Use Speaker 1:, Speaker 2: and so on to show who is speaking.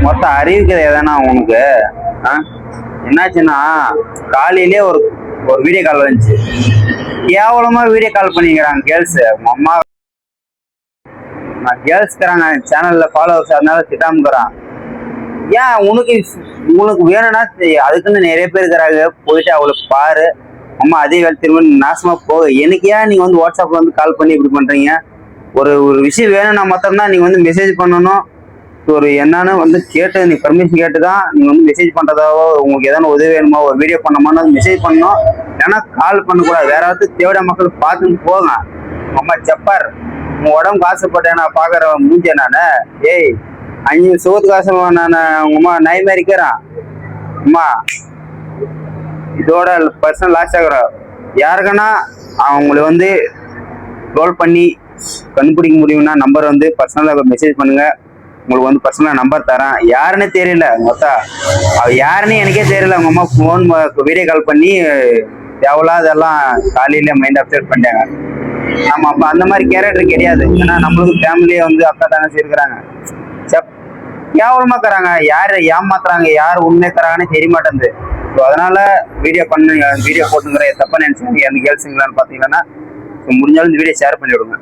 Speaker 1: மொத்த அறிவுக்குது எதனா உனக்கு? என்னாச்சுன்னா காலையிலே ஒரு ஒரு வீடியோ கால் வந்துச்சு. கேவலமா வீடியோ கால் பண்ணிக்கிறாங்க கேர்ள்ஸ். அம்மா நான் கேர்ள்ஸ்க்கிறாங்க சேனல்ல ஃபாலோவர்ஸ், அதனால திட்டாமுக்கிறான். ஏன் உனக்கு உனக்கு வேணும்னா அதுக்குன்னு நிறைய பேர் இருக்கிறாங்க, போயிட்டு அவளுக்கு பாரு. அம்மா அதே வேலை திரும்ப நாசமா போக. எனக்கு ஏன் நீங்க வந்து வாட்ஸ்அப்ல வந்து கால் பண்ணி இப்படி பண்றீங்க? ஒரு ஒரு விஷயம் வேணும்னா மட்டும்தான் நீங்க வந்து மெசேஜ் பண்ணணும். ஒரு என்னன்னு வந்து கேட்டு நீ பர்மிஷன் கேட்டு தான் நீங்க வந்து மெசேஜ் பண்றதாவோ, உங்களுக்கு ஏதாவது உதவி வேணுமா, ஒரு வீடியோ பண்ணணுமா மெசேஜ் பண்ணணும். ஏன்னா கால் பண்ணக்கூடாது. வேற யாராவது தேவையான மக்கள் பார்த்துன்னு போங்க. அம்மா செப்பார், உன் உடம்பு காசுப்பட்டேன் நான் பாக்குற மூஞ்ச நானு. ஏய் 5 சோத்து காசு நான் உங்க அம்மா நாய் மாதிரி இருக்கிறான். அம்மா இதோட பர்சனல் லாஸ் ஆகுறோம். யாருக்குன்னா அவங்களை வந்து ரோல் பண்ணி கண்டுபிடிக்க முடியும்னா நம்பர் வந்து பர்சனலாக மெசேஜ் பண்ணுங்க. உங்களுக்கு வந்து பர்சனலாக நம்பர் தரேன். யாருன்னு தெரியல மொத்தம், அவ யாருன்னு எனக்கே தெரியல. அவங்க அம்மா ஃபோன் வீடியோ கால் பண்ணி எவ்வளோதெல்லாம் காலையில மைண்ட் அப்செட் பண்ணிட்டாங்க. நம்ம அப்போ அந்த மாதிரி கேரக்டர் கிடையாது. ஏன்னா நம்மளுக்கு ஃபேமிலியே வந்து அக்கா தங்கச்சி இருக்கிறாங்க. கேவலமா இருக்கிறாங்க. யார் ஏமாத்துறாங்க, யார் உண்மை தராங்கன்னு தெரிய மாட்டேங்குது. ஸோ அதனால வீடியோ போட்டுங்கிற தப்பா நினைச்சாங்க அந்த கேர்ள்ஸுங்களான்னு பார்த்தீங்கன்னா முடிஞ்சாலும் இந்த வீடியோ ஷேர் பண்ணி விடுங்க.